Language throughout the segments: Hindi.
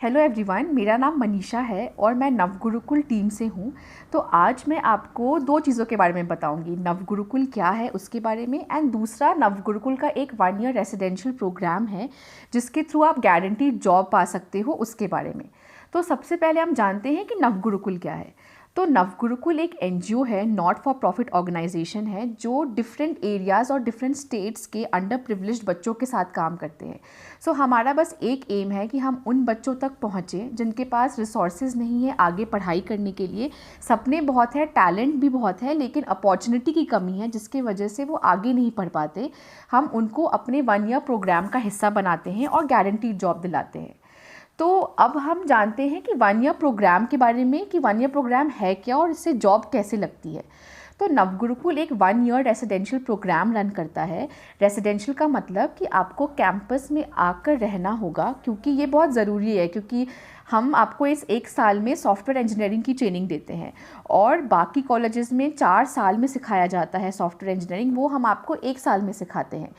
हेलो एवरीवन, मेरा नाम मनीषा है और मैं नवगुरुकुल टीम से हूँ। तो आज मैं आपको दो चीज़ों के बारे में बताऊँगी। नवगुरुकुल क्या है उसके बारे में, एंड दूसरा नवगुरुकुल का एक 1 ईयर रेसिडेंशियल प्रोग्राम है जिसके थ्रू आप गारंटीड जॉब पा सकते हो, उसके बारे में। तो सबसे पहले हम जानते हैं कि नवगुरुकुल क्या है। तो नवगुरुकुल एक एनजीओ है, नॉट फॉर प्रॉफिट ऑर्गेनाइजेशन है, जो डिफरेंट एरियाज़ और डिफरेंट स्टेट्स के अंडर प्रिविलेज्ड बच्चों के साथ काम करते हैं। सो हमारा बस एक एम है कि हम उन बच्चों तक पहुँचें जिनके पास रिसोर्सेज नहीं है आगे पढ़ाई करने के लिए। सपने बहुत है, टैलेंट भी बहुत है, लेकिन अपॉर्चुनिटी की कमी है जिसकी वजह से वो आगे नहीं पढ़ पाते। हम उनको अपने 1 ईयर प्रोग्राम का हिस्सा बनाते हैं और गारंटीड जॉब दिलाते हैं। तो अब हम जानते हैं कि 1 ईयर प्रोग्राम के बारे में, कि 1 ईयर प्रोग्राम है क्या और इससे जॉब कैसे लगती है। तो नवगुरुकुल एक 1 ईयर रेसिडेंशियल प्रोग्राम रन करता है। रेसिडेंशियल का मतलब कि आपको कैंपस में आकर रहना होगा, क्योंकि ये बहुत ज़रूरी है, क्योंकि हम आपको इस 1 साल में सॉफ्टवेयर इंजीनियरिंग की ट्रेनिंग देते हैं और बाकी कॉलेजेस में 4 साल में सिखाया जाता है सॉफ्टवेयर इंजीनियरिंग, वो हम आपको 1 साल में सिखाते हैं।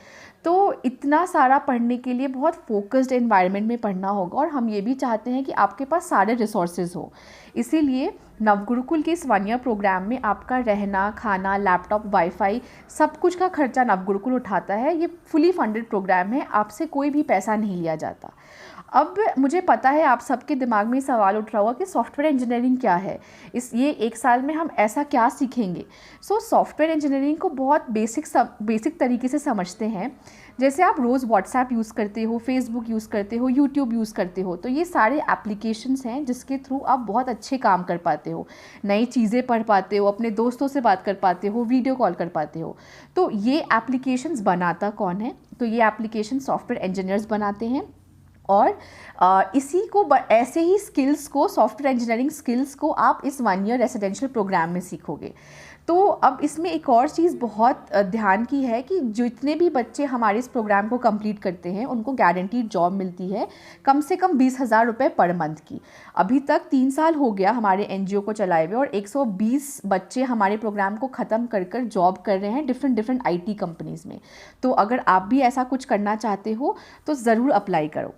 तो इतना सारा पढ़ने के लिए बहुत फोकस्ड एनवायरनमेंट में पढ़ना होगा और हम ये भी चाहते हैं कि आपके पास सारे रिसोर्सेज हो। इसीलिए नवगुरुकुल के इस 1 ईयर प्रोग्राम में आपका रहना, खाना, लैपटॉप, वाईफाई, सब कुछ का खर्चा नवगुरुकुल उठाता है। ये फुली फंडेड प्रोग्राम है, आपसे कोई भी पैसा नहीं लिया जाता। अब मुझे पता है आप सबके दिमाग में सवाल उठ रहा होगा कि सॉफ्टवेयर इंजीनियरिंग क्या है, ये 1 साल में हम ऐसा क्या सीखेंगे। सॉफ्टवेयर इंजीनियरिंग को बहुत बेसिक तरीके से समझते हैं। जैसे आप रोज़ व्हाट्सएप यूज़ करते हो, फेसबुक यूज़ करते हो, यूट्यूब यूज़ करते हो, तो ये सारे एप्लीकेशंस हैं जिसके थ्रू आप बहुत अच्छे काम कर पाते हो, नई चीज़ें पढ़ पाते हो, अपने दोस्तों से बात कर पाते हो, वीडियो कॉल कर पाते हो। तो ये एप्लीकेशंस बनाता कौन है? तो ये एप्लीकेशन सॉफ्टवेयर इंजीनियर्स बनाते हैं। और इसी को ऐसे ही स्किल्स को, सॉफ्टवेयर इंजीनियरिंग स्किल्स को आप इस 1 ईयर रेसिडेंशियल प्रोग्राम में सीखोगे। तो अब इसमें एक और चीज़ बहुत ध्यान की है कि जितने भी बच्चे हमारे इस प्रोग्राम को कंप्लीट करते हैं उनको गारंटीड जॉब मिलती है, कम से कम 20,000 रुपये पर मंथ की। अभी तक 3 साल हो गया हमारे एनजीओ को चलाए हुए और 120 बच्चे हमारे प्रोग्राम को ख़त्म कर जॉब कर रहे हैं डिफरेंट आईटी कंपनीज़ में। तो अगर आप भी ऐसा कुछ करना चाहते हो तो ज़रूर अप्लाई करो।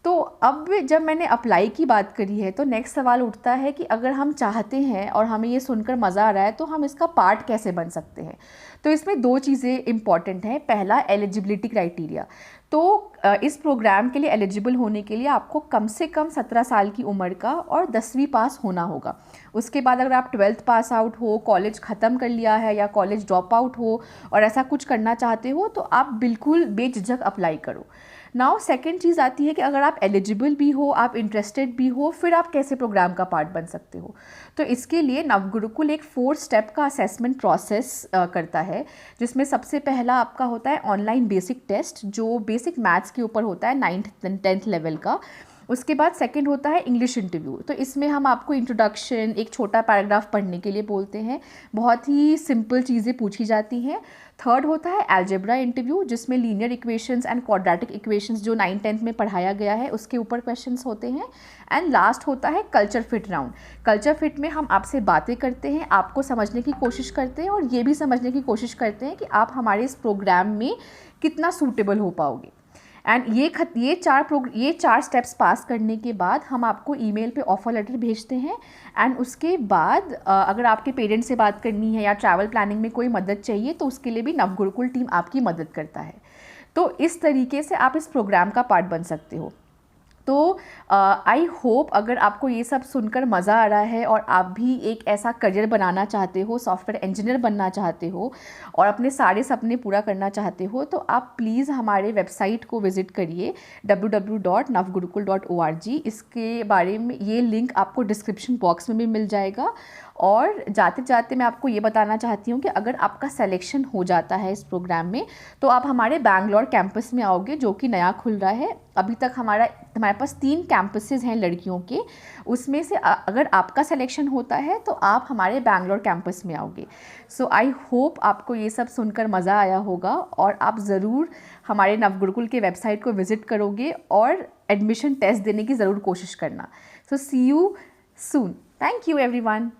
तो अब जब मैंने अप्लाई की बात करी है तो नेक्स्ट सवाल उठता है कि अगर हम चाहते हैं और हमें ये सुनकर मज़ा आ रहा है तो हम इसका पार्ट कैसे बन सकते हैं। तो इसमें 2 चीज़ें इम्पॉर्टेंट हैं। पहला, एलिजिबिलिटी क्राइटेरिया। तो इस प्रोग्राम के लिए एलिजिबल होने के लिए आपको कम से कम 17 साल की उम्र का और 10वीं पास होना होगा। उसके बाद अगर आप 12th पास आउट हो, कॉलेज ख़त्म कर लिया है या कॉलेज ड्रॉप आउट हो और ऐसा कुछ करना चाहते हो तो आप बिल्कुल बेझिझक अप्लाई करो। नाउ सेकंड चीज़ आती है कि अगर आप एलिजिबल भी हो, आप इंटरेस्टेड भी हो, फिर आप कैसे प्रोग्राम का पार्ट बन सकते हो। तो इसके लिए नवगुरुकुल एक 4 स्टेप का असेसमेंट प्रोसेस करता है, जिसमें सबसे पहला आपका होता है ऑनलाइन बेसिक टेस्ट, जो बेसिक मैथ्स के ऊपर होता है 9th 10th लेवल का। उसके बाद सेकंड होता है इंग्लिश इंटरव्यू। तो इसमें हम आपको इंट्रोडक्शन, एक छोटा पैराग्राफ पढ़ने के लिए बोलते हैं, बहुत ही सिंपल चीज़ें पूछी जाती हैं। थर्ड होता है अलजेब्रा इंटरव्यू, जिसमें linear equations and quadratic equations जो 9th 10th में पढ़ाया गया है उसके ऊपर क्वेश्चंस होते हैं। एंड लास्ट होता है culture fit round. Culture fit में हम आपसे बातें करते हैं, आपको समझने की कोशिश करते हैं और ये भी समझने की कोशिश करते हैं कि आप हमारे इस प्रोग्राम में कितना सूटेबल हो पाओगे। एंड ये 4 स्टेप्स पास करने के बाद हम आपको ईमेल पे ऑफ़र लेटर भेजते हैं। एंड उसके बाद अगर आपके पेरेंट्स से बात करनी है या ट्रैवल प्लानिंग में कोई मदद चाहिए तो उसके लिए भी नवगुरुकुल टीम आपकी मदद करता है। तो इस तरीके से आप इस प्रोग्राम का पार्ट बन सकते हो। तो आई होप अगर आपको ये सब सुनकर मज़ा आ रहा है और आप भी एक ऐसा करियर बनाना चाहते हो, सॉफ्टवेयर इंजीनियर बनना चाहते हो और अपने सारे सपने पूरा करना चाहते हो, तो आप प्लीज़ हमारे वेबसाइट को विज़िट करिए www.navgurukul.org। इसके बारे में ये लिंक आपको डिस्क्रिप्शन बॉक्स में भी मिल जाएगा। और जाते जाते मैं आपको ये बताना चाहती हूँ कि अगर आपका सिलेक्शन हो जाता है इस प्रोग्राम में तो आप हमारे बैंगलोर कैंपस में आओगे, जो कि नया खुल रहा है। अभी तक हमारे पास 3 कैंपसेस हैं लड़कियों के, उसमें से अगर आपका सिलेक्शन होता है तो आप हमारे बैंगलोर कैंपस में आओगे। सो आई होप आपको ये सब सुनकर मज़ा आया होगा और आप ज़रूर हमारे नवगुरुकुल के वेबसाइट को विज़िट करोगे और एडमिशन टेस्ट देने की ज़रूर कोशिश करना। So see you soon. Thank you everyone.